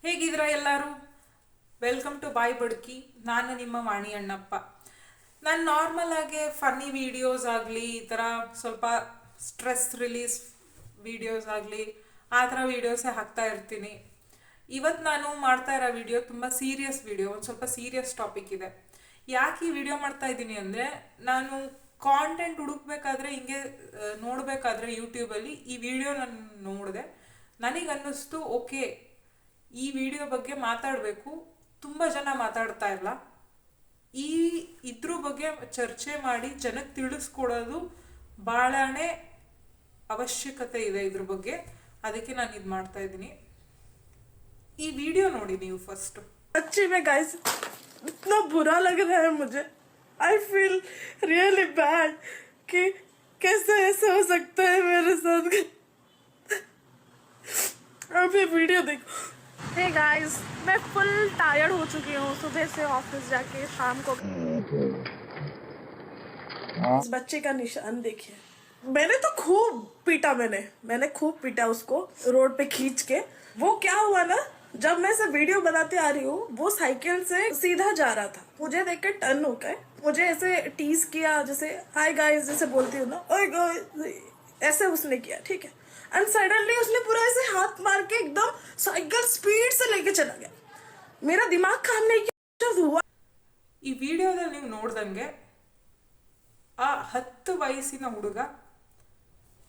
ಹೇಗಿದ್ದೀರಾ ಎಲ್ಲರೂ? Welcome to ಬಾಯ್ ಬಡ್ಕಿ. ನಾನು ನಿಮ್ಮ ವಾಣಿ ಅಣ್ಣಪ್ಪ. ನಾನು ನಾರ್ಮಲ್ ಆಗಿ ಫನ್ನಿ ವೀಡಿಯೋಸ್ ಆಗಲಿ, ಈ ಥರ ಸ್ವಲ್ಪ ಸ್ಟ್ರೆಸ್ ರಿಲೀಸ್ ವೀಡಿಯೋಸ್ ಆಗಲಿ, ಆ ಥರ ವೀಡಿಯೋಸೇ ಹಾಕ್ತಾ ಇರ್ತೀನಿ. ಇವತ್ತು ನಾನು ಮಾಡ್ತಾ ಇರೋ ವಿಡಿಯೋ ತುಂಬ ಸೀರಿಯಸ್ ವಿಡಿಯೋ, ಒಂದು ಸ್ವಲ್ಪ ಸೀರಿಯಸ್ ಟಾಪಿಕ್ ಇದೆ. ಯಾಕೆ ಈ ವಿಡಿಯೋ ಮಾಡ್ತಾ ಇದ್ದೀನಿ ಅಂದರೆ, ನಾನು ಕಾಂಟೆಂಟ್ ಹುಡುಕ್ಬೇಕಾದ್ರೆ ಹಿಂಗೆ ನೋಡಬೇಕಾದ್ರೆ ಯೂಟ್ಯೂಬಲ್ಲಿ ಈ ವಿಡಿಯೋ ನಾನು ನೋಡಿದೆ. ನನಗನ್ನಿಸ್ತು, ಓಕೆ, ಈ ವಿಡಿಯೋ ಬಗ್ಗೆ ಮಾತಾಡಬೇಕು. ತುಂಬ ಜನ ಮಾತಾಡ್ತಾ ಇಲ್ಲ. ಇದ್ರ ಬಗ್ಗೆ ಚರ್ಚೆ ಮಾಡಿ ಜನಕ್ಕೆ ತಿಳಿಸ್ಕೊಡೋದು ಭಾಳನೇ ಅವಶ್ಯಕತೆ ಇದೆ ಇದ್ರ ಬಗ್ಗೆ. ಅದಕ್ಕೆ ನಾನು ಇದು ಮಾಡ್ತಾ ಇದ್ದೀನಿ. ಈ ವಿಡಿಯೋ ನೋಡಿ ನೀವು ಫಸ್ಟ್. सच्ची में गाइस इतना बुरा लग रहा है मुझे. आई फील रियली बैड कि कैसे ऐसे हो सकता है मेरे साथ. अब ये वीडियो देखो. हे गाइस, मैं फुल टायर्ड हो चुकी हूँ सुबह से ऑफिस जाके शाम को. इस बच्चे का निशान देखिए. मैंने तो खूब पीटा. मैंने खूब पीटा उसको रोड पे खींच के. वो क्या हुआ ना, जब मैं से वीडियो बनाते आ रही हूँ, वो साइकिल से सीधा जा रहा था. मुझे देख के टर्न होकर मुझे ऐसे टीज किया, जैसे हाय गाइस जैसे बोलती हूँ ना, ओए गाइस, ऐसे उसने किया. ठीक है. एंड सडनली उसने पूरा ऐसे हाथ मार के एकदम साइकिल स्पीड से लेके चला गया. मेरा दिमाग काम नहीं किया. हुआ ಈ ವಿಡಿಯೋದಲ್ಲಿ ನೀವು ನೋಡ್ದಂಗೆ ಆ 10 ವಯಸ್ಸಿನ ಹುಡುಗ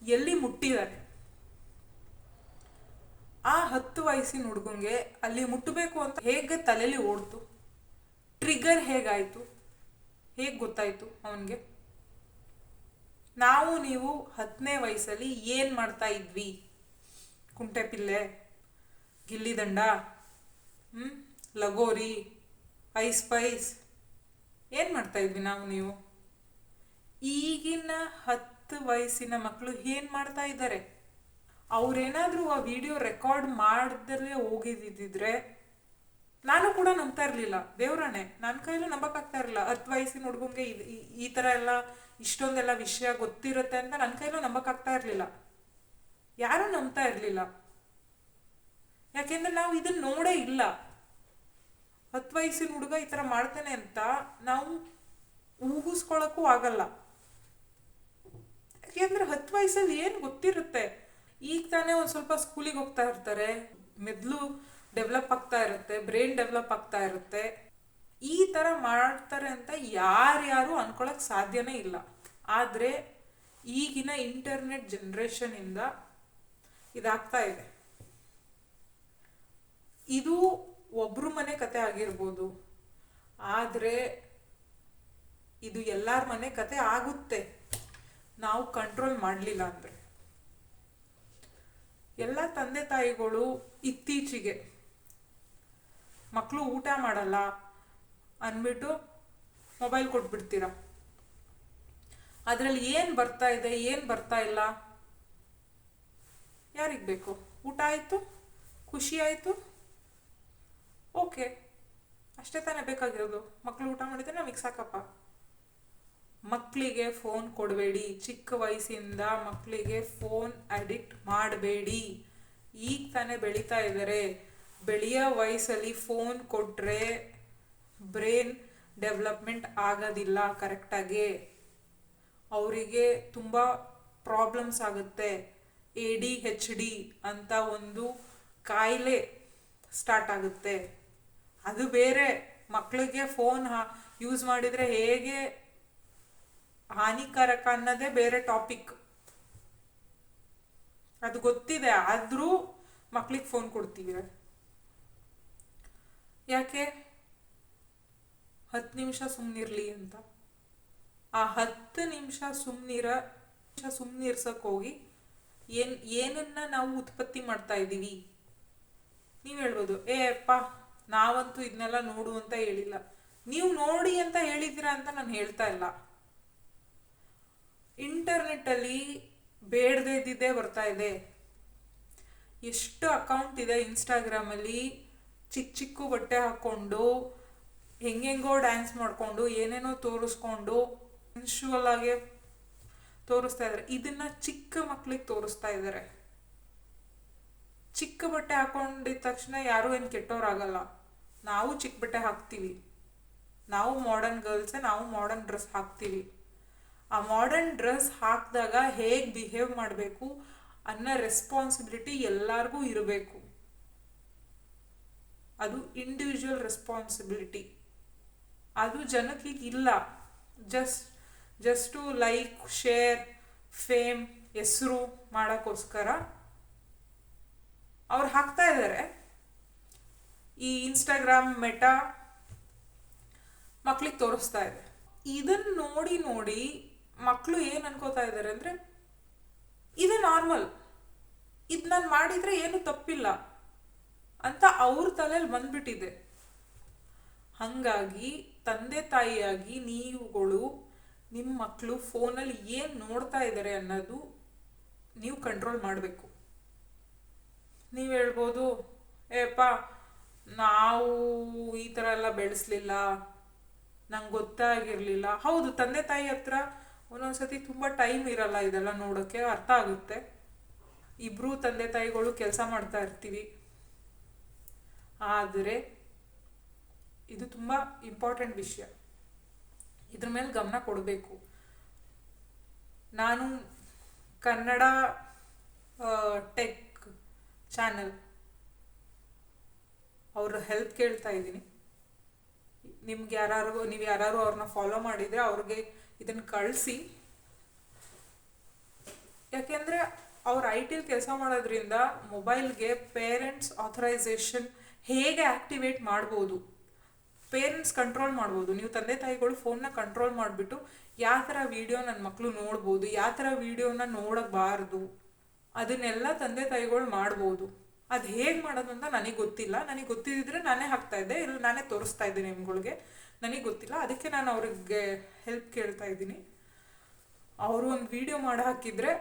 ಎಲ್ಲಿ ಮುಟ್ಟಿದ್ದಾರೆ. ಆ 10 ವಯಸ್ಸಿನ ಹುಡುಗಂಗೆ ಅಲ್ಲಿ ಮುಟ್ಟಬೇಕು ಅಂತ ಹೇಗೆ ತಲೆಯಲ್ಲಿ ಓಡ್ತು, ಟ್ರಿಗರ್ ಹೇಗಾಯಿತು, ಹೇಗೆ ಗೊತ್ತಾಯಿತು ಅವನಿಗೆ? ನಾವು ನೀವು 10ನೇ ವಯಸ್ಸಲ್ಲಿ ಏನು ಮಾಡ್ತಾ ಇದ್ವಿ? ಕುಂಟೆಪಿಲ್ಲೆ, ಗಿಲ್ಲಿದಂಡ, ಲಗೋರಿ, ಐಸ್ ಪೈಸ್ ಏನು ಮಾಡ್ತಾ ಇದ್ವಿ ನಾವು ನೀವು? ಈಗಿನ 10 ವಯಸ್ಸಿನ ಮಕ್ಕಳು ಏನು ಮಾಡ್ತಾ ಇದ್ದಾರೆ? ಅವ್ರೇನಾದರೂ ಆ ವಿಡಿಯೋ ರೆಕಾರ್ಡ್ ಮಾಡದಲ್ಲೇ ಹೋಗಿದ್ದಿದ್ರೆ ನಾನು ಕೂಡ ನಂಬ್ತಾ ಇರಲಿಲ್ಲ. ದೇವ್ರಾಣೆ, ನನ್ನ ಕೈಲೂ ನಂಬಕ್ಕಾಗ್ತಾ ಇರಲಿಲ್ಲ. 10 ವಯಸ್ಸಿನ ಹುಡುಗಂಗೆ ಈ ಥರ ಎಲ್ಲ ಇಷ್ಟೊಂದೆಲ್ಲ ವಿಷಯ ಗೊತ್ತಿರುತ್ತೆ ಅಂತ ನನ್ನ ಕೈಲೂ ನಂಬಕ್ಕಾಗ್ತಾ ಇರಲಿಲ್ಲ. ಯಾರೂ ನಂಬ್ತಾ ಇರಲಿಲ್ಲ. ಯಾಕೆಂದ್ರೆ ನಾವು ಇದನ್ನು ನೋಡೇ ಇಲ್ಲ. 10 ವಯಸ್ಸಿನ ಹುಡುಗ ಈ ಥರ ಮಾಡ್ತಾನೆ ಅಂತ ನಾವು ಊಹಿಸ್ಕೊಳಕ್ಕೂ ಆಗಲ್ಲ. ಯಾಕೆಂದ್ರೆ 10 ವಯಸ್ಸಲ್ಲಿ ಏನು ಗೊತ್ತಿರುತ್ತೆ? ಈಗ ತಾನೇ ಒಂದು ಸ್ವಲ್ಪ ಸ್ಕೂಲಿಗೆ ಹೋಗ್ತಾ ಇರ್ತಾರೆ, ಮೆದುಳು ಡೆವಲಪ್ ಆಗ್ತಾ ಇರುತ್ತೆ, ಬ್ರೈನ್ ಡೆವಲಪ್ ಆಗ್ತಾ ಇರುತ್ತೆ. ಈ ಥರ ಮಾಡ್ತಾರೆ ಅಂತ ಯಾರ್ಯಾರು ಅನ್ಕೊಳಕ್ ಸಾಧ್ಯನೇ ಇಲ್ಲ. ಆದರೆ ಈಗಿನ ಇಂಟರ್ನೆಟ್ ಜನ್ರೇಷನಿಂದ ಇದಾಗ್ತಾ ಇದೆ. ಇದು ಒಬ್ರು ಮನೆ ಕತೆ ಆಗಿರ್ಬೋದು, ಆದರೆ ಇದು ಎಲ್ಲರ ಮನೆ ಕತೆ ಆಗುತ್ತೆ ನಾವು ಕಂಟ್ರೋಲ್ ಮಾಡಲಿಲ್ಲ ಅಂದರೆ. ಎಲ್ಲ ತಂದೆ ತಾಯಿಗಳು ಇತ್ತೀಚೆಗೆ ಮಕ್ಕಳು ಊಟ ಮಾಡಲ್ಲ ಅಂದ್ಬಿಟ್ಟು ಮೊಬೈಲ್ ಕೊಟ್ಬಿಡ್ತೀರ. ಅದರಲ್ಲಿ ಏನು ಬರ್ತಾ ಇದೆ, ಏನು ಬರ್ತಾ ಇಲ್ಲ ಯಾರಿಗೆ ಬೇಕು? ಊಟ ಆಯಿತು, ಖುಷಿ ಆಯಿತು, ಓಕೆ, ಅಷ್ಟೇ ತಾನೇ ಬೇಕಾಗಿರೋದು. ಮಕ್ಕಳು ಊಟ ಮಾಡಿದ್ರೆ ನಮಗೆ ಸಾಕಪ್ಪ. ಮಕ್ಕಳಿಗೆ ಫೋನ್ ಕೊಡಬೇಡಿ. ಚಿಕ್ಕ ವಯಸ್ಸಿಂದ ಮಕ್ಕಳಿಗೆ ಫೋನ್ ಅಡಿಕ್ಟ್ ಮಾಡಬೇಡಿ. ಈಗ ತಾನೇ ಬೆಳೀತಾ ಇದ್ದಾರೆ. ಬೆಳೆಯೋ ವಯಸ್ಸಲ್ಲಿ ಫೋನ್ ಕೊಟ್ಟರೆ ಬ್ರೈನ್ ಡೆವಲಪ್ಮೆಂಟ್ ಆಗೋದಿಲ್ಲ ಕರೆಕ್ಟಾಗಿ. ಅವರಿಗೆ ತುಂಬ ಪ್ರಾಬ್ಲಮ್ಸ್ ಆಗುತ್ತೆ. ADHD ಅಂತ ಒಂದು ಕಾಯಿಲೆ ಸ್ಟಾರ್ಟ್ ಆಗುತ್ತೆ. ಅದು ಬೇರೆ. ಮಕ್ಕಳಿಗೆ ಫೋನ್ ಯೂಸ್ ಮಾಡಿದರೆ ಹೇಗೆ ಹಾನಿಕಾರಕ ಅನ್ನೋದೇ ಬೇರೆ ಟಾಪಿಕ್. ಅದು ಗೊತ್ತಿದೆ, ಆದರೂ ಮಕ್ಳಿಗೆ ಫೋನ್ ಕೊಡ್ತೀವಿ. ಯಾಕೆ? 10 ನಿಮಿಷ ಸುಮ್ಮನಿರ್ಲಿ ಅಂತ. ಆ 10 ನಿಮಿಷ ಸುಮ್ಮನಿರ್ಸಕ್ಕೆ ಹೋಗಿ ಏನನ್ನ ನಾವು ಉತ್ಪತ್ತಿ ಮಾಡ್ತಾ ಇದ್ದೀವಿ? ನೀವು ಹೇಳ್ಬೋದು, ಅಪ್ಪ ನಾವಂತೂ ಇದನ್ನೆಲ್ಲ ನೋಡು ಅಂತ ಹೇಳಿಲ್ಲ. ನೀವು ನೋಡಿ ಅಂತ ಹೇಳಿದ್ದೀರಾ ಅಂತ ನಾನು ಹೇಳ್ತಾ ಇಲ್ಲ. ಇಂಟರ್ನೆಟ್ಟಲ್ಲಿ ಬೇಡದೇ ಇದ್ದಿದ್ದೇ ಬರ್ತಾ ಇದೆ. ಎಷ್ಟು ಅಕೌಂಟ್ ಇದೆ ಇನ್ಸ್ಟಾಗ್ರಾಮಲ್ಲಿ, ಚಿಕ್ಕ ಬಟ್ಟೆ ಹಾಕ್ಕೊಂಡು ಹೆಂಗೆಂಗೋ ಡ್ಯಾನ್ಸ್ ಮಾಡಿಕೊಂಡು ಏನೇನೋ ತೋರಿಸ್ಕೊಂಡು ಸೆನ್ಶುವಲ್ ಆಗಿ ತೋರಿಸ್ತಾ ಇದ್ದಾರೆ. ಇದನ್ನು ಚಿಕ್ಕ ಮಕ್ಕಳಿಗೆ ತೋರಿಸ್ತಾ ಇದ್ದಾರೆ. ಚಿಕ್ಕ ಬಟ್ಟೆ ಹಾಕೊಂಡಿದ ತಕ್ಷಣ ಯಾರೂ ಏನು ಕೆಟ್ಟೋರಾಗಲ್ಲ. ನಾವು ಚಿಕ್ಕ ಬಟ್ಟೆ ಹಾಕ್ತೀವಿ, ನಾವು ಮಾಡರ್ನ್ ಗರ್ಲ್ಸೇ, ನಾವು ಮಾಡರ್ನ್ ಡ್ರೆಸ್ ಹಾಕ್ತೀವಿ. ಆ ಮಾಡರ್ನ್ ಡ್ರೆಸ್ ಹಾಕಿದಾಗ ಹೇಗೆ ಬಿಹೇವ್ ಮಾಡಬೇಕು ಅನ್ನೋ ರೆಸ್ಪಾನ್ಸಿಬಿಲಿಟಿ ಎಲ್ಲರಿಗೂ ಇರಬೇಕು. ಅದು ಇಂಡಿವಿಜುವಲ್ ರೆಸ್ಪಾನ್ಸಿಬಿಲಿಟಿ. ಅದು ಜನಕ್ಕೆ ಇಲ್ಲ. Just to like, share, fame, ಹೆಸರು ಮಾಡೋಕ್ಕೋಸ್ಕರ ಅವ್ರು ಹಾಕ್ತಾ ಇದ್ದಾರೆ. ಈ ಇನ್ಸ್ಟಾಗ್ರಾಮ್, ಮೆಟಾ ಮಕ್ಳಿಗೆ ತೋರಿಸ್ತಾ ಇದೆ. ಇದನ್ನು ನೋಡಿ ನೋಡಿ ಮಕ್ಕಳು ಏನು ಅನ್ಕೋತಾ ಇದ್ದಾರೆ ಅಂದರೆ, ಇದು ನಾರ್ಮಲ್, ಇದು ನಾನು ಮಾಡಿದರೆ ಏನು ತಪ್ಪಿಲ್ಲ ಅಂತ ಅವ್ರ ತಲೆಯಲ್ಲಿ ಬಂದ್ಬಿಟ್ಟಿದೆ. ಹಾಗಾಗಿ ತಂದೆ ತಾಯಿಯಾಗಿ ನೀವುಗಳು ನಿಮ್ಮ ಮಕ್ಕಳು ಫೋನಲ್ಲಿ ಏನು ನೋಡ್ತಾ ಇದ್ದಾರೆ ಅನ್ನೋದು ನೀವು ಕಂಟ್ರೋಲ್ ಮಾಡಬೇಕು. ನೀವು ಹೇಳ್ಬೋದು, ಏಪ್ಪ ನಾವು ಈ ಥರ ಎಲ್ಲ ಬೆಳೆಸಲಿಲ್ಲ, ನಂಗೆ ಗೊತ್ತಾಗಿರಲಿಲ್ಲ. ಹೌದು, ತಂದೆ ತಾಯಿ ಹತ್ರ ಒಂದೊಂದ್ಸತಿ ತುಂಬ ಟೈಮ್ ಇರಲ್ಲ ಇದೆಲ್ಲ ನೋಡೋಕ್ಕೆ, ಅರ್ಥ ಆಗುತ್ತೆ. ಇಬ್ಬರೂ ತಂದೆ ತಾಯಿಗಳು ಕೆಲಸ ಮಾಡ್ತಾ ಇರ್ತೀವಿ. ಆದರೆ ಇದು ತುಂಬ ಇಂಪಾರ್ಟೆಂಟ್ ವಿಷಯ, ಇದ್ರ ಮೇಲೆ ಗಮನ ಕೊಡಬೇಕು. ನಾನು ಕನ್ನಡ ಟೆಕ್ ಚಾನಲ್ ಅವ್ರ ಹೆಲ್ಪ್ ಕೇಳ್ತಾ ಇದ್ದೀನಿ. ನೀವು ಯಾರು ಅವ್ರನ್ನ ಫಾಲೋ ಮಾಡಿದರೆ ಅವ್ರಿಗೆ ಇದನ್ನು ಕಳಿಸಿ. ಯಾಕೆಂದರೆ ಅವ್ರು IT ಕೆಲಸ ಮಾಡೋದ್ರಿಂದ ಮೊಬೈಲ್ಗೆ ಪೇರೆಂಟ್ಸ್ ಆಥರೈಸೇಷನ್ ಹೇಗೆ ಆ್ಯಕ್ಟಿವೇಟ್ ಮಾಡ್ಬೋದು, ಪೇರೆಂಟ್ಸ್ ಕಂಟ್ರೋಲ್ ಮಾಡ್ಬೋದು. ನೀವು ತಂದೆ ತಾಯಿಗಳು ಫೋನ್ನ ಕಂಟ್ರೋಲ್ ಮಾಡಿಬಿಟ್ಟು ಯಾವ ಥರ ವೀಡಿಯೋ ನನ್ನ ಮಕ್ಕಳು ನೋಡ್ಬೋದು, ಯಾವ ಥರ ವೀಡಿಯೋನ ನೋಡಬಾರ್ದು, ಅದನ್ನೆಲ್ಲ ತಂದೆ ತಾಯಿಗಳು ಮಾಡ್ಬೋದು. ಅದು ಹೇಗೆ ಮಾಡೋದು ಅಂತ ನನಗೆ ಗೊತ್ತಿಲ್ಲ. ನನಗೆ ಗೊತ್ತಿದ್ದರೆ ನಾನೇ ಹಾಕ್ತಾಯಿದ್ದೆ, ಇಲ್ಲ ನಾನೇ ತೋರಿಸ್ತಾ ಇದ್ದೀನಿ ನಿಮ್ಗಳಿಗೆ. ನನಗೆ ಗೊತ್ತಿಲ್ಲ, ಅದಕ್ಕೆ ನಾನು ಅವ್ರಿಗೆ ಹೆಲ್ಪ್ ಕೇಳ್ತಾ ಇದ್ದೀನಿ. ಅವರು ಒಂದು ವಿಡಿಯೋ ಮಾಡಿ ಹಾಕಿದರೆ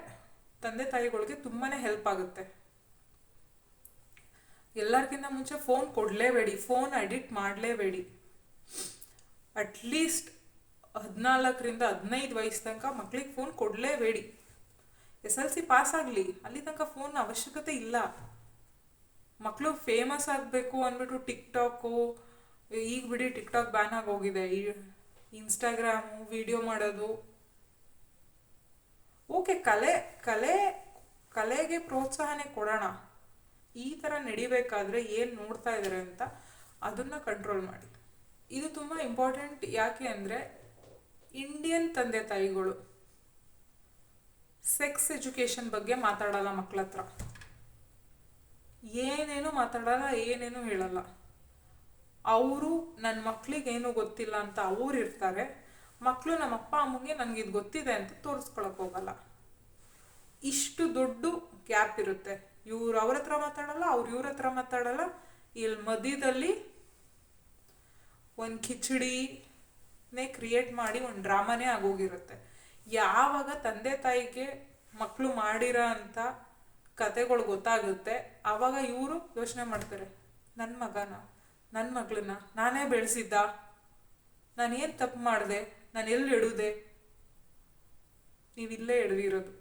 ತಂದೆ ತಾಯಿಗಳಿಗೆ ತುಂಬಾ ಹೆಲ್ಪ್ ಆಗುತ್ತೆ. ಎಲ್ಲರಿಗಿಂತ ಮುಂಚೆ ಫೋನ್ ಕೊಡಲೇಬೇಡಿ, ಫೋನ್ ಅಡಿಕ್ಟ್ ಮಾಡಲೇಬೇಡಿ. ಅಟ್ಲೀಸ್ಟ್ 14ರಿಂದ 15 ವಯಸ್ಸು ತನಕ ಮಕ್ಳಿಗೆ ಫೋನ್ ಕೊಡಲೇಬೇಡಿ. SLC ಪಾಸ್ ಆಗಲಿ, ಅಲ್ಲಿ ತನಕ ಫೋನ್ ಅವಶ್ಯಕತೆ ಇಲ್ಲ. ಮಕ್ಕಳು ಫೇಮಸ್ ಆಗಬೇಕು ಅಂದ್ಬಿಟ್ಟು ಟಿಕ್ಟಾಕು, ಈಗ ಬಿಡಿ ಟಿಕ್ಟಾಕ್ ಬ್ಯಾನ್ ಆಗೋಗಿದೆ, ಇನ್ಸ್ಟಾಗ್ರಾಮು, ವಿಡಿಯೋ ಮಾಡೋದು ಓಕೆ, ಕಲೆಗೆ ಪ್ರೋತ್ಸಾಹನೆ ಕೊಡೋಣ. ಈ ಥರ ನಡಿಬೇಕಾದ್ರೆ ಏನು ನೋಡ್ತಾ ಇದ್ದಾರೆ ಅಂತ ಅದನ್ನು ಕಂಟ್ರೋಲ್ ಮಾಡಿ. ಇದು ತುಂಬ ಇಂಪಾರ್ಟೆಂಟ್. ಯಾಕೆ ಅಂದರೆ ಇಂಡಿಯನ್ ತಂದೆ ತಾಯಿಗಳು ಸೆಕ್ಸ್ ಎಜುಕೇಷನ್ ಬಗ್ಗೆ ಮಾತಾಡಲ್ಲ ಮಕ್ಕಳ ಹತ್ರ, ಏನೇನು ಮಾತಾಡಲ್ಲ, ಏನೇನು ಹೇಳಲ್ಲ. ಅವರು ನನ್ನ ಮಕ್ಕಳಿಗೇನು ಗೊತ್ತಿಲ್ಲ ಅಂತ ಅವ್ರು ಇರ್ತಾರೆ. ಮಕ್ಕಳು ನಮ್ಮ ಅಪ್ಪ ಅಮ್ಮಗೆ ನನಗಿದು ಗೊತ್ತಿದೆ ಅಂತ ತೋರಿಸ್ಕೊಳಕ್ಕೆ ಹೋಗಲ್ಲ. ಇಷ್ಟು ದೊಡ್ಡ ಗ್ಯಾಪ್ ಇರುತ್ತೆ. ಇವ್ರು ಅವ್ರ ಹತ್ರ ಮಾತಾಡಲ್ಲ, ಅವ್ರು ಇವ್ರ ಹತ್ರ ಮಾತಾಡಲ್ಲ. ಇಲ್ಲಿ ಮಧ್ಯದಲ್ಲಿ ಒಂದು ಕಿಚಡಿನೇ ಕ್ರಿಯೇಟ್ ಮಾಡಿ ಒಂದು ಡ್ರಾಮಾನೇ ಆಗೋಗಿರುತ್ತೆ. ಯಾವಾಗ ತಂದೆ ತಾಯಿಗೆ ಮಕ್ಕಳು ಮಾಡಿರೋ ಅಂಥ ಕತೆಗಳು ಗೊತ್ತಾಗುತ್ತೆ, ಆವಾಗ ಇವರು ಯೋಚನೆ ಮಾಡ್ತಾರೆ, ನನ್ನ ಮಗನ, ನನ್ನ ಮಗಳನ್ನ ನಾನೇ ಬೆಳೆಸಿದ್ದ, ನಾನೇನು ತಪ್ಪು ಮಾಡಿದೆ, ನಾನು ಎಲ್ಲಿ ಎಡುದೆ? ನೀವಿಲ್ಲೇ ಎಡವಿರೋದು.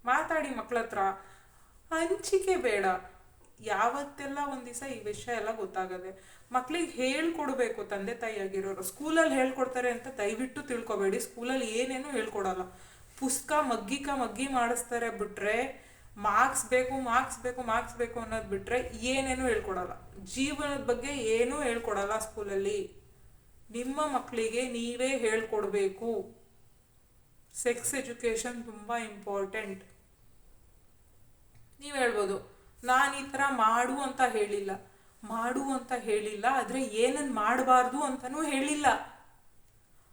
ಮಾತಾಡಿ ಮಕ್ಕಳ ಹತ್ರ, ಹಂಚಿಕೆ ಬೇಡ. ಯಾವತ್ತೆಲ್ಲ ಒಂದು ದಿವಸ ಈ ವಿಷಯ ಎಲ್ಲ ಗೊತ್ತಾಗದೆ. ಮಕ್ಳಿಗೆ ಹೇಳ್ಕೊಡ್ಬೇಕು ತಂದೆ ತಾಯಿ ಆಗಿರೋರು. ಸ್ಕೂಲಲ್ಲಿ ಹೇಳ್ಕೊಡ್ತಾರೆ ಅಂತ ದಯವಿಟ್ಟು ತಿಳ್ಕೊಬೇಡಿ. ಸ್ಕೂಲಲ್ಲಿ ಏನೇನು ಹೇಳ್ಕೊಡಲ್ಲ. ಪುಸ್ತಕ ಮಗ್ಗಿ ಮಾಡಿಸ್ತಾರೆ ಬಿಟ್ರೆ, ಮಾರ್ಕ್ಸ್ ಬೇಕು ಅನ್ನೋದು ಬಿಟ್ರೆ ಏನೇನು ಹೇಳ್ಕೊಡಲ್ಲ. ಜೀವನದ ಬಗ್ಗೆ ಏನೂ ಹೇಳ್ಕೊಡಲ್ಲ ಸ್ಕೂಲಲ್ಲಿ. ನಿಮ್ಮ ಮಕ್ಕಳಿಗೆ ನೀವೇ ಹೇಳ್ಕೊಡ್ಬೇಕು. ಸೆಕ್ಸ್ ಎಜುಕೇಷನ್ ತುಂಬ ಇಂಪಾರ್ಟೆಂಟ್. ನೀವು ಹೇಳ್ಬೋದು, ನಾನು ಈ ಥರ ಮಾಡು ಅಂತ ಹೇಳಿಲ್ಲ, ಆದರೆ ಏನನ್ನು ಮಾಡಬಾರ್ದು ಅಂತಲೂ ಹೇಳಿಲ್ಲ.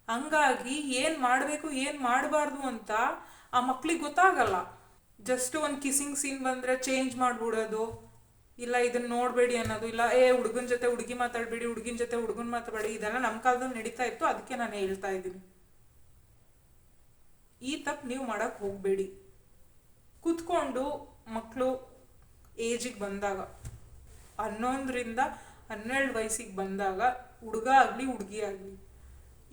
ಹಂಗಾಗಿ ಏನು ಮಾಡಬೇಕು ಏನು ಮಾಡಬಾರ್ದು ಅಂತ ಆ ಮಕ್ಳಿಗೆ ಗೊತ್ತಾಗಲ್ಲ. ಜಸ್ಟ್ ಒಂದು ಕಿಸ್ಸಿಂಗ್ ಸೀನ್ ಬಂದರೆ ಚೇಂಜ್ ಮಾಡಿಬಿಡೋದು, ಇಲ್ಲ ಇದನ್ನು ನೋಡಬೇಡಿ ಅನ್ನೋದು, ಇಲ್ಲ ಹುಡುಗನ ಜೊತೆ ಹುಡುಗಿ ಮಾತಾಡಬೇಡಿ, ಹುಡುಗಿನ ಜೊತೆ ಹುಡುಗನ ಮಾತಾಡಬೇಡಿ, ಇದೆಲ್ಲ ನಮ್ಮ ಕಾಲದಲ್ಲಿ ನಡೀತಾ ಇತ್ತು. ಅದಕ್ಕೆ ನಾನು ಹೇಳ್ತಾ ಇದ್ದೀನಿ, ಈ ತಪ್ಪು ನೀವು ಮಾಡೋಕ್ಕೆ ಹೋಗಬೇಡಿ. ಕೂತ್ಕೊಂಡು ಮಕ್ಕಳು ಏಜಿಗೆ ಬಂದಾಗ 11ರಿಂದ 12 ವಯಸ್ಸಿಗೆ ಬಂದಾಗ, ಹುಡುಗ ಆಗಲಿ ಹುಡುಗಿ ಆಗಲಿ,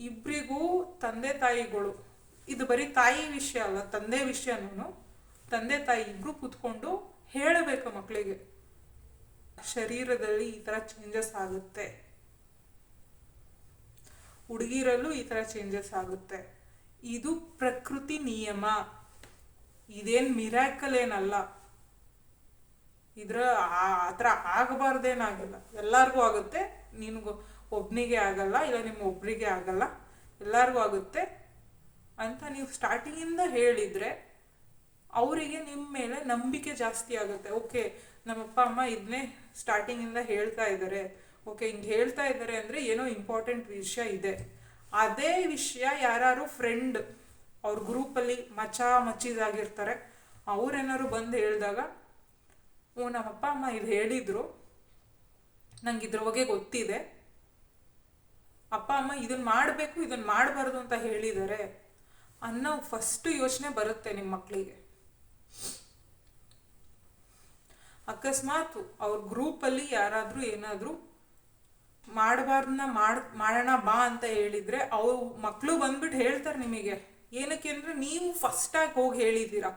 ಇಬ್ಬರಿಗೂ ತಂದೆ ತಾಯಿಗಳು, ಇದು ಬರೀ ತಾಯಿ ವಿಷಯ ಅಲ್ಲ, ತಂದೆ ವಿಷಯನೂ ತಂದೆ ತಾಯಿ ಇಬ್ರು ಕೂತ್ಕೊಂಡು ಹೇಳಬೇಕು ಮಕ್ಕಳಿಗೆ, ಶರೀರದಲ್ಲಿ ಈ ಥರ ಚೇಂಜಸ್ ಆಗುತ್ತೆ, ಹುಡುಗಿರಲ್ಲೂ ಈ ಥರ ಚೇಂಜಸ್ ಆಗುತ್ತೆ, ಇದು ಪ್ರಕೃತಿ ನಿಯಮ, ಇದೇನು ಮಿರಾಕಲ್ ಏನಲ್ಲ, ಆ ಥರ ಆಗಬಾರ್ದೇನಾಗಿಲ್ಲ, ಎಲ್ಲರಿಗೂ ಆಗುತ್ತೆ, ನಿನಗೂ ಒಬ್ಬನಿಗೆ ಆಗಲ್ಲ, ಇಲ್ಲ ನಿಮ್ಮ ಒಬ್ಬರಿಗೆ ಆಗಲ್ಲ, ಎಲ್ಲರಿಗೂ ಆಗುತ್ತೆ ಅಂತ ನೀವು ಸ್ಟಾರ್ಟಿಂಗಿಂದ ಹೇಳಿದರೆ ಅವರಿಗೆ ನಿಮ್ಮ ಮೇಲೆ ನಂಬಿಕೆ ಜಾಸ್ತಿ ಆಗುತ್ತೆ. ಓಕೆ, ನಮ್ಮಪ್ಪ ಅಮ್ಮ ಇದನ್ನೇ ಸ್ಟಾರ್ಟಿಂಗಿಂದ ಹೇಳ್ತಾ ಇದ್ದಾರೆ, ಓಕೆ ಹಿಂಗೆ ಹೇಳ್ತಾ ಇದ್ದಾರೆ ಅಂದರೆ ಏನೋ ಇಂಪಾರ್ಟೆಂಟ್ ವಿಷಯ ಇದೆ. ಅದೇ ವಿಷಯ ಯಾರು ಫ್ರೆಂಡ್ ಅವ್ರ ಗ್ರೂಪಲ್ಲಿ ಮಚ್ಚಿದಾಗಿರ್ತಾರೆ, ಅವ್ರೇನಾದ್ರು ಬಂದು ಹೇಳಿದಾಗ, ಓ ನಮ್ಮಪ್ಪ ಅಮ್ಮ ಇದು ಹೇಳಿದರು, ನಂಗೆ ಇದ್ರ ಬಗ್ಗೆ ಗೊತ್ತಿದೆ, ಅಪ್ಪ ಅಮ್ಮ ಇದನ್ನು ಮಾಡಬೇಕು ಇದನ್ನು ಮಾಡಬಾರ್ದು ಅಂತ ಹೇಳಿದ್ದಾರೆ ಅನ್ನೋ ಫಸ್ಟ್ ಯೋಚನೆ ಬರುತ್ತೆ ನಿಮ್ಮ ಮಕ್ಕಳಿಗೆ. ಅಕಸ್ಮಾತ್ ಅವ್ರ ಗ್ರೂಪಲ್ಲಿ ಯಾರಾದರೂ ಏನಾದರೂ ಮಾಡಬಾರ್ದನ್ನ ಮಾಡೋಣ ಬಾ ಅಂತ ಹೇಳಿದರೆ ಅವ್ರ ಮಕ್ಕಳು ಬಂದ್ಬಿಟ್ಟು ಹೇಳ್ತಾರೆ ನಿಮಗೆ. ಏನಕ್ಕೆ ಅಂದರೆ ನೀವು ಫಸ್ಟಾಗಿ ಹೋಗಿ ಹೇಳಿದ್ದೀರಾ,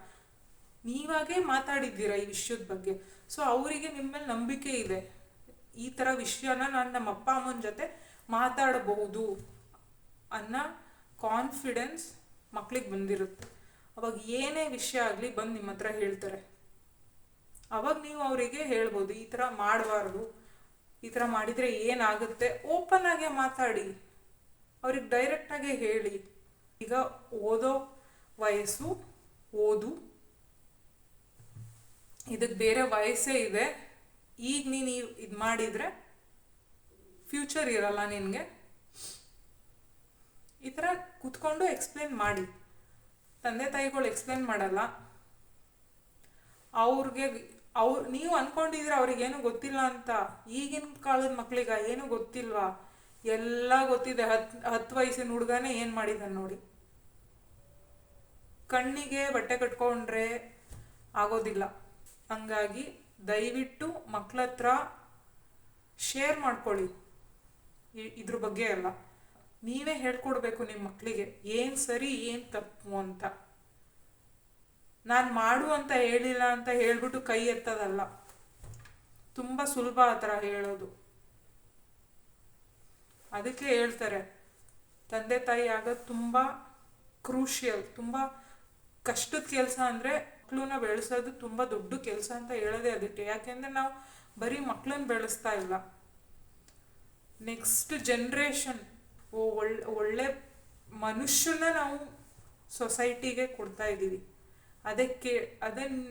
ನೀವಾಗೇ ಮಾತಾಡಿದ್ದೀರಾ ಈ ವಿಷಯದ ಬಗ್ಗೆ. ಸೊ ಅವರಿಗೆ ನಿಮ್ಮ ಮೇಲೆ ನಂಬಿಕೆ ಇದೆ, ಈ ಥರ ವಿಷಯನ ನಾನು ನಮ್ಮ ಅಪ್ಪ ಅಮ್ಮನ ಜೊತೆ ಮಾತಾಡಬಹುದು ಅನ್ನೋ ಕಾನ್ಫಿಡೆನ್ಸ್ ಮಕ್ಳಿಗೆ ಬಂದಿರುತ್ತೆ. ಅವಾಗ ಏನೇ ವಿಷಯ ಆಗಲಿ ಬಂದು ನಿಮ್ಮ ಹತ್ರ ಹೇಳ್ತಾರೆ. ಅವಾಗ ನೀವು ಅವರಿಗೆ ಹೇಳ್ಬೋದು, ಈ ಥರ ಮಾಡಬಾರ್ದು, ಈ ಥರ ಮಾಡಿದರೆ ಏನಾಗುತ್ತೆ, ಓಪನ್ ಆಗೇ ಮಾತಾಡಿ, ಅವ್ರಿಗೆ ಡೈರೆಕ್ಟಾಗೇ ಹೇಳಿ. ಈಗ ಓದೋ ವಯಸ್ಸು, ಓದು, ಇದಕ್ಕೆ ಬೇರೆ ವಯಸ್ಸೇ ಇದೆ, ಈಗ ನೀನು ಇದು ಮಾಡಿದರೆ ಫ್ಯೂಚರ್ ಇರಲ್ಲ ನಿನಗೆ. ಈ ಥರ ಕೂತ್ಕೊಂಡು ಎಕ್ಸ್ಪ್ಲೇನ್ ಮಾಡಿ. ತಂದೆ ತಾಯಿಗಳು ಎಕ್ಸ್ಪ್ಲೇನ್ ಮಾಡಲ್ಲ, ನೀವು ಅಂದ್ಕೊಂಡಿದ್ರೆ ಅವ್ರಿಗೇನು ಗೊತ್ತಿಲ್ಲ ಅಂತ. ಈಗಿನ ಕಾಲದ ಮಕ್ಕಳಿಗೆ ಏನು ಗೊತ್ತಿಲ್ವಾ, ಎಲ್ಲ ಗೊತ್ತಿದೆ. 10 ವಯಸ್ಸಿನ ಹುಡುಗನೇ ಏನು ಮಾಡಿದ್ದಾನೆ ನೋಡಿ. ಕಣ್ಣಿಗೆ ಬಟ್ಟೆ ಕಟ್ಕೊಂಡ್ರೆ ಆಗೋದಿಲ್ಲ. ಹಂಗಾಗಿ ದಯವಿಟ್ಟು ಮಕ್ಕಳ ಹತ್ರ ಶೇರ್ ಮಾಡ್ಕೊಳ್ಳಿ ಇದ್ರ ಬಗ್ಗೆ ಎಲ್ಲ. ನೀವೇ ಹೇಳ್ಕೊಡ್ಬೇಕು ನಿಮ್ಮ ಮಕ್ಕಳಿಗೆ ಏನು ಸರಿ ಏನು ತಪ್ಪು ಅಂತ. ನಾನು ಮಾಡು ಅಂತ ಹೇಳಿಲ್ಲ ಅಂತ ಹೇಳ್ಬಿಟ್ಟು ಕೈ ಎತ್ತದಲ್ಲ, ತುಂಬ ಸುಲಭ ಆ ಥರ ಹೇಳೋದು. ಅದಕ್ಕೆ ಹೇಳ್ತಾರೆ ತಂದೆ ತಾಯಿ ಆಗೋದು ತುಂಬ ಕ್ರೂಷಿಯಲ್, ತುಂಬ ಕಷ್ಟದ ಕೆಲಸ. ಅಂದರೆ ಮಕ್ಕಳನ್ನ ಬೆಳೆಸೋದು ತುಂಬ ದೊಡ್ಡ ಕೆಲಸ ಅಂತ ಹೇಳೋದೇ ಅದಕ್ಕೆ. ಯಾಕೆಂದರೆ ನಾವು ಬರೀ ಮಕ್ಕಳನ್ನ ಬೆಳೆಸ್ತಾ ಇಲ್ಲ, ನೆಕ್ಸ್ಟ್ ಜನ್ರೇಷನ್ ಒಳ್ಳೆ ಮನುಷ್ಯನ ನಾವು ಸೊಸೈಟಿಗೆ ಕೊಡ್ತಾ ಇದ್ದೀವಿ. ಅದನ್ನು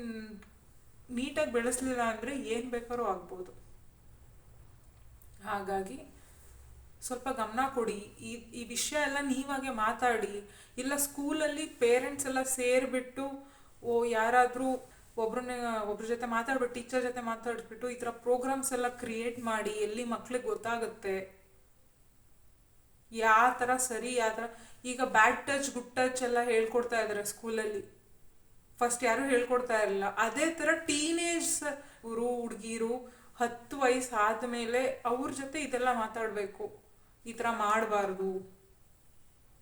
ನೀಟಾಗಿ ಬೆಳೆಸಲಿಲ್ಲ ಅಂದರೆ ಏನು ಬೇಕಾದ್ರೂ ಆಗ್ಬೋದು. ಹಾಗಾಗಿ ಸ್ವಲ್ಪ ಗಮನ ಕೊಡಿ. ಈ ವಿಷಯ ಎಲ್ಲ ನೀವಾಗೆ ಮಾತಾಡಿ. ಇಲ್ಲ ಸ್ಕೂಲಲ್ಲಿ ಪೇರೆಂಟ್ಸ್ ಎಲ್ಲ ಸೇರಿಬಿಟ್ಟು ಯಾರಾದರೂ ಒಬ್ರ ಜೊತೆ ಮಾತಾಡ್ಬಿಟ್ಟು, ಟೀಚರ್ ಜೊತೆ ಮಾತಾಡ್ಬಿಟ್ಟು ಈ ಥರ ಪ್ರೋಗ್ರಾಮ್ಸ್ ಎಲ್ಲ ಕ್ರಿಯೇಟ್ ಮಾಡಿ, ಎಲ್ಲಿ ಮಕ್ಳಿಗೆ ಗೊತ್ತಾಗುತ್ತೆ ಯಾವ ಥರ ಸರಿ, ಯಾವ ಥರ. ಈಗ ಬ್ಯಾಡ್ ಟಚ್ ಗುಡ್ ಟಚ್ ಎಲ್ಲ ಹೇಳ್ಕೊಡ್ತಾ ಇದ್ದಾರೆ ಸ್ಕೂಲಲ್ಲಿ, ಫಸ್ಟ್ ಯಾರೂ ಹೇಳ್ಕೊಡ್ತಾ ಇರಲಿಲ್ಲ. ಅದೇ ಥರ ಟೀನೇಜ್ ಹುಡುಗಿರು 10 ವಯಸ್ಸು ಆದಮೇಲೆ ಅವ್ರ ಜೊತೆ ಇದೆಲ್ಲ ಮಾತಾಡಬೇಕು. ಈ ಥರ ಮಾಡಬಾರ್ದು,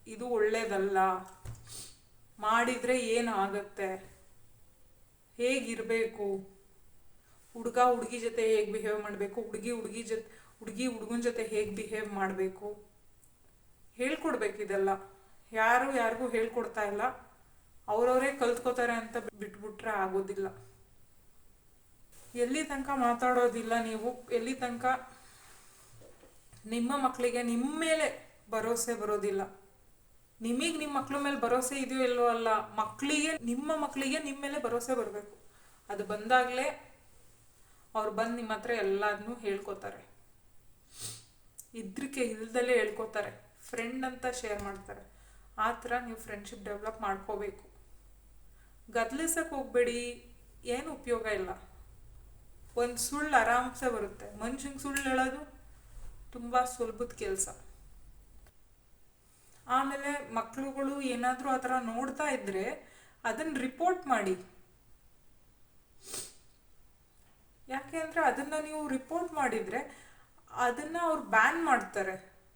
ಇದು ಒಳ್ಳೇದಲ್ಲ, ಮಾಡಿದರೆ ಏನಾಗತ್ತೆ, ಹೇಗಿರಬೇಕು, ಹುಡುಗ ಹುಡುಗಿ ಜೊತೆ ಹೇಗೆ ಬಿಹೇವ್ ಮಾಡಬೇಕು, ಹುಡುಗಿ ಹುಡುಗನ ಜೊತೆ ಹೇಗೆ ಬಿಹೇವ್ ಮಾಡಬೇಕು ಹೇಳ್ಕೊಡ್ಬೇಕು. ಇದೆಲ್ಲ ಯಾರಿಗೂ ಹೇಳ್ಕೊಡ್ತಾ ಇಲ್ಲ, ಅವರವರೇ ಕಲ್ತ್ಕೋತಾರೆ ಅಂತ ಬಿಟ್ಬಿಟ್ರೆ ಆಗೋದಿಲ್ಲ. ಎಲ್ಲಿ ತನಕ ಮಾತಾಡೋದಿಲ್ಲ ನೀವು, ಎಲ್ಲಿ ತನಕ ನಿಮ್ಮ ಮಕ್ಕಳಿಗೆ ನಿಮ್ಮ ಮೇಲೆ ಭರೋಸೆ ಬರೋದಿಲ್ಲ. ನಿಮಗೆ ನಿಮ್ಮ ಮಕ್ಳ ಮೇಲೆ ಭರೋಸೆ ಇದೆಯೋ ಇಲ್ಲೋ ಅಲ್ಲ, ನಿಮ್ಮ ಮಕ್ಕಳಿಗೆ ನಿಮ್ಮ ಮೇಲೆ ಭರೋಸೆ ಬರಬೇಕು. ಅದು ಬಂದಾಗಲೇ ಅವ್ರು ಬಂದು ನಿಮ್ಮ ಹತ್ರ ಎಲ್ಲದನ್ನೂ ಹೇಳ್ಕೊತಾರೆ. ಇದ್ರಿಕೆ ಇಲ್ದಲೇ ಹೇಳ್ಕೊತಾರೆ, ಫ್ರೆಂಡ್ ಅಂತ ಶೇರ್ ಮಾಡ್ತಾರೆ. ಆ ಥರ ನೀವು ಫ್ರೆಂಡ್ಶಿಪ್ ಡೆವಲಪ್ ಮಾಡ್ಕೋಬೇಕು. ಗದ್ಲಿಸಕ್ಕೆ ಹೋಗ್ಬೇಡಿ, ಏನು ಉಪಯೋಗ ಇಲ್ಲ. ಒಂದು ಸುಳ್ಳು ಆರಾಮ್ಸೆ ಬರುತ್ತೆ. ಮನುಷ್ಯಂಗೆ ಸುಳ್ಳು ಹೇಳೋದು ತುಂಬ ಸುಲಭದ ಕೆಲಸ. ಆಮೇಲೆ ಮಕ್ಕಳುಗಳು ಏನಾದರೂ ಆ ಥರ ನೋಡ್ತಾ ಇದ್ದರೆ ಅದನ್ನು ರಿಪೋರ್ಟ್ ಮಾಡಿ. ಯಾಕೆ ಅಂದರೆ ಅದನ್ನು ನೀವು ರಿಪೋರ್ಟ್ ಮಾಡಿದರೆ ಅದನ್ನು ಅವ್ರು ಬ್ಯಾನ್ ಮಾಡ್ತಾರೆ.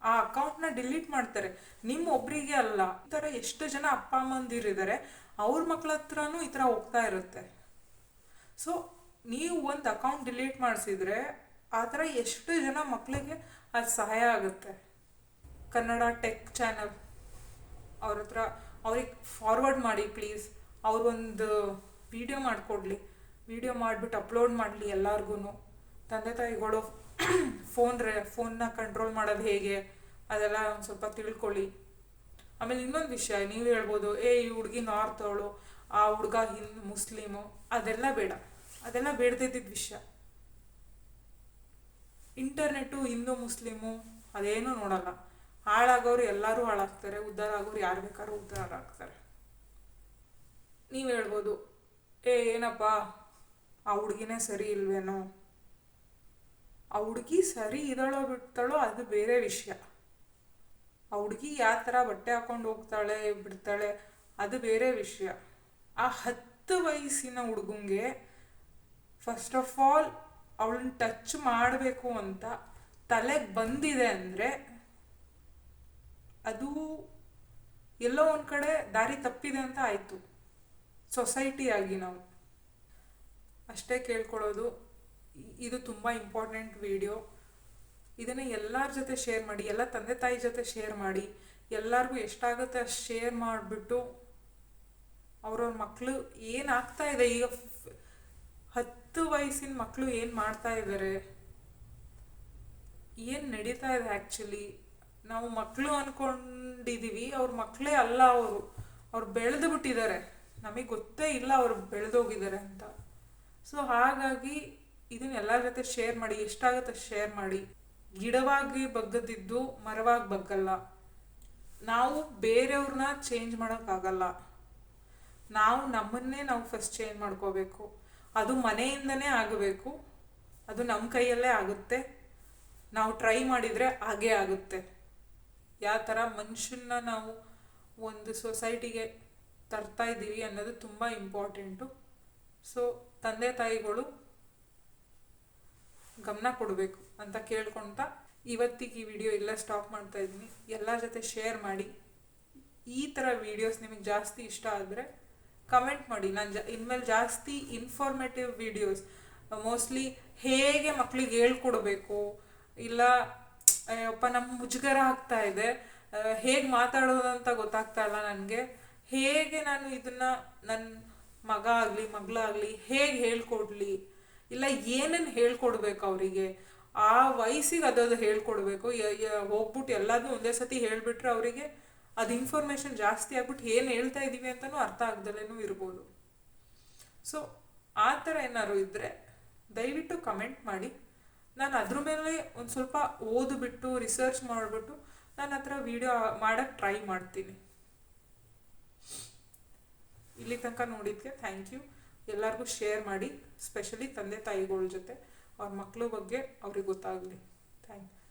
ಆ ಅಕೌಂಟ್ನ ಡಿಲೀಟ್ ಮಾಡ್ತಾರೆ. ನಿಮ್ಮ ಒಬ್ರಿಗೆ ಅಲ್ಲ, ಈ ಥರ ಎಷ್ಟು ಜನ ಅಪ್ಪ ಅಮ್ಮಂದಿರಿದ್ದಾರೆ, ಅವ್ರ ಮಕ್ಳ ಹತ್ರನೂ ಈ ಥರ ಹೋಗ್ತಾ ಇರುತ್ತೆ. ಸೊ ನೀವು ಒಂದು ಅಕೌಂಟ್ ಡಿಲೀಟ್ ಮಾಡಿಸಿದ್ರೆ ಆ ಥರ ಎಷ್ಟು ಜನ ಮಕ್ಕಳಿಗೆ ಅದು ಸಹಾಯ ಆಗುತ್ತೆ. ಕನ್ನಡ ಟೆಕ್ ಚಾನಲ್ ಅವ್ರ ಹತ್ರ ಅವ್ರಿಗೆ ಫಾರ್ವರ್ಡ್ ಮಾಡಿ ಪ್ಲೀಸ್. ಅವ್ರು ಒಂದು ವಿಡಿಯೋ ಮಾಡಿಕೊಡ್ಲಿ, ವಿಡಿಯೋ ಮಾಡಿಬಿಟ್ಟು ಅಪ್ಲೋಡ್ ಮಾಡಲಿ ಎಲ್ಲರಿಗೂ. ತಂದೆ ತಾಯಿಗಳು ಫೋನ್ನ ಕಂಟ್ರೋಲ್ ಮಾಡೋದು ಹೇಗೆ ಅದೆಲ್ಲ ಒಂದು ಸ್ವಲ್ಪ ತಿಳ್ಕೊಳ್ಳಿ. ಆಮೇಲೆ ಇನ್ನೊಂದು ವಿಷಯ, ನೀವು ಹೇಳ್ಬೋದು ಈ ಹುಡುಗಿ ನಾರ್ತ್ ಅವಳು, ಆ ಹುಡುಗ ಮುಸ್ಲಿಮು, ಅದೆಲ್ಲ ಬೇಡ, ಅದೆಲ್ಲ ಬೇಡದಿದ್ದ ವಿಷಯ. ಇಂಟರ್ನೆಟ್ಟು ಹಿಂದೂ ಮುಸ್ಲಿಮು ಅದೇನು ನೋಡಲ್ಲ. ಹಾಳಾಗೋರು ಎಲ್ಲರೂ ಹಾಳಾಗ್ತಾರೆ, ಉದ್ಧಾರ ಆಗೋರು ಯಾರು ಬೇಕಾದ್ರೂ ಉದ್ಧಾರ ಆಗ್ತಾರೆ. ನೀವು ಹೇಳ್ಬೋದು ಏನಪ್ಪ ಆ ಹುಡುಗಿನೇ ಸರಿ ಇಲ್ವೇನೋ. ಆ ಹುಡುಗಿ ಸರಿ ಇದ್ದಾಳೋ ಬಿಡ್ತಾಳೋ ಅದು ಬೇರೆ ವಿಷಯ. ಆ ಹುಡುಗಿ ಯಾವ ಥರ ಬಟ್ಟೆ ಹಾಕೊಂಡು ಹೋಗ್ತಾಳೆ ಬಿಡ್ತಾಳೆ ಅದು ಬೇರೆ ವಿಷಯ. ಆ 10 ವಯಸ್ಸಿನ ಹುಡುಗಂಗೆ ಫಸ್ಟ್ ಆಫ್ ಆಲ್ ಅವಳನ್ನ ಟಚ್ ಮಾಡಬೇಕು ಅಂತ ತಲೆಗೆ ಬಂದಿದೆ ಅಂದರೆ ಅದು ಎಲ್ಲೋ ಒಂದು ಕಡೆ ದಾರಿ ತಪ್ಪಿದೆ ಅಂತ ಆಯಿತು ಸೊಸೈಟಿಯಾಗಿ. ನಾವು ಅಷ್ಟೇ ಕೇಳ್ಕೊಳ್ಳೋದು. ಇದು ತುಂಬ ಇಂಪಾರ್ಟೆಂಟ್ ವಿಡಿಯೋ. ಇದನ್ನು ಎಲ್ಲರ ಜೊತೆ ಶೇರ್ ಮಾಡಿ, ಎಲ್ಲ ತಂದೆ ತಾಯಿ ಜೊತೆ ಶೇರ್ ಮಾಡಿ, ಎಲ್ಲರಿಗೂ ಎಷ್ಟಾಗುತ್ತೆ ಅಷ್ಟು ಶೇರ್ ಮಾಡಿಬಿಟ್ಟು ಅವ್ರವ್ರ ಮಕ್ಕಳು ಏನಾಗ್ತಾ ಇದೆ ಈಗ 10 ವಯಸ್ಸಿನ ಮಕ್ಕಳು ಏನು ಮಾಡ್ತಾ ಇದ್ದಾರೆ, ಏನು ನಡೀತಾ ಇದೆ ಆ್ಯಕ್ಚುಲಿ. ನಾವು ಮಕ್ಕಳು ಅಂದ್ಕೊಂಡಿದ್ದೀವಿ, ಅವ್ರ ಮಕ್ಕಳೇ ಅಲ್ಲ. ಅವ್ರು ಬೆಳೆದು ಬಿಟ್ಟಿದ್ದಾರೆ, ನಮಗೆ ಗೊತ್ತೇ ಇಲ್ಲ ಅವ್ರು ಬೆಳೆದೋಗಿದ್ದಾರೆ ಅಂತ. ಸೊ ಹಾಗಾಗಿ ಇದನ್ನ ಎಲ್ಲರ ಜೊತೆ ಶೇರ್ ಮಾಡಿ, ಎಷ್ಟಾಗುತ್ತೆ ಶೇರ್ ಮಾಡಿ. ಗಿಡವಾಗಿ ಬಗ್ಗದಿದ್ದು ಮರವಾಗಿ ಬಗ್ಗಲ್ಲ. ನಾವು ಬೇರೆಯವ್ರನ್ನ ಚೇಂಜ್ ಮಾಡೋಕ್ಕಾಗಲ್ಲ. ನಾವು ನಮ್ಮನ್ನೇ ನಾವು ಫಸ್ಟ್ ಚೇಂಜ್ ಮಾಡ್ಕೋಬೇಕು. ಅದು ಮನೆಯಿಂದನೇ ಆಗಬೇಕು. ಅದು ನಮ್ಮ ಕೈಯಲ್ಲೇ ಆಗುತ್ತೆ. ನಾವು ಟ್ರೈ ಮಾಡಿದರೆ ಹಾಗೇ ಆಗುತ್ತೆ. ಯಾವ ಥರ ಮನುಷ್ಯನ್ನ ನಾವು ಒಂದು ಸೊಸೈಟಿಗೆ ತರ್ತಾ ಇದ್ದೀವಿ ಅನ್ನೋದು ತುಂಬ ಇಂಪಾರ್ಟೆಂಟು. ಸೊ ತಂದೆ ತಾಯಿಗಳು ಗಮನ ಕೊಡಬೇಕು ಅಂತ ಕೇಳ್ಕೊಳ್ತಾ ಇವತ್ತಿಗೆ ಈ ವಿಡಿಯೋ ಎಲ್ಲ ಸ್ಟಾಪ್ ಮಾಡ್ತಾ ಇದ್ದೀನಿ. ಎಲ್ಲರ ಜೊತೆ ಶೇರ್ ಮಾಡಿ. ಈ ಥರ ವೀಡಿಯೋಸ್ ನಿಮಗೆ ಜಾಸ್ತಿ ಇಷ್ಟ ಆದರೆ ಕಮೆಂಟ್ ಮಾಡಿ. ನಾನು ಇನ್ಮೇಲೆ ಜಾಸ್ತಿ ಇನ್ಫಾರ್ಮೇಟಿವ್ ವೀಡಿಯೋಸ್, ಮೋಸ್ಟ್ಲಿ ಹೇಗೆ ಮಕ್ಕಳಿಗೆ ಹೇಳ್ಕೊಡ್ಬೇಕು, ಇಲ್ಲ ಅಪ್ಪ ನಮ್ಮ ಮುಜುಗರ ಆಗ್ತಾ ಇದೆ, ಹೇಗೆ ಮಾತಾಡೋದು ಅಂತ ಗೊತ್ತಾಗ್ತಾ ಇಲ್ಲ ನನಗೆ, ಹೇಗೆ ನಾನು ಇದನ್ನು ನನ್ನ ಮಗ ಆಗಲಿ ಮಗಳಾಗಲಿ ಹೇಗೆ ಹೇಳ್ಕೊಡ್ಲಿ, ಇಲ್ಲ ಏನನ್ನು ಹೇಳ್ಕೊಡ್ಬೇಕು ಅವರಿಗೆ, ಆ ವಯಸ್ಸಿಗೆ ಅದದು ಹೇಳ್ಕೊಡ್ಬೇಕು. ಹೋಗ್ಬಿಟ್ಟು ಎಲ್ಲದೂ ಒಂದೇ ಸತಿ ಹೇಳಿಬಿಟ್ರೆ ಅವರಿಗೆ ಅದು ಇನ್ಫಾರ್ಮೇಷನ್ ಜಾಸ್ತಿ ಆಗ್ಬಿಟ್ಟು ಏನು ಹೇಳ್ತಾ ಇದ್ದೀವಿ ಅಂತಲೂ ಅರ್ಥ ಆಗ್ದಲೇನೂ ಇರ್ಬೋದು. ಸೊ ಆ ಥರ ಏನಾದ್ರು ಇದ್ದರೆ ದಯವಿಟ್ಟು ಕಮೆಂಟ್ ಮಾಡಿ. ನಾನು ಅದ್ರ ಮೇಲೆ ಒಂದು ಸ್ವಲ್ಪ ಓದಿಬಿಟ್ಟು ರಿಸರ್ಚ್ ಮಾಡಿಬಿಟ್ಟು ನಾನು ಆ ಥರ ವಿಡಿಯೋ ಮಾಡೋಕ್ಕೆ ಟ್ರೈ ಮಾಡ್ತೀನಿ. ಇಲ್ಲಿ ತನಕ ನೋಡಿದ್ದಕ್ಕೆ ಥ್ಯಾಂಕ್ ಯು. ಎಲ್ಲರಿಗೂ ಶೇರ್ ಮಾಡಿ, ಸ್ಪೆಷಲಿ ತಂದೆ ತಾಯಿಗಳ ಜೊತೆ ಅವ್ರ ಮಕ್ಕಳ ಬಗ್ಗೆ ಅವ್ರಿಗೆ ಗೊತ್ತಾಗಲಿ. Thank you.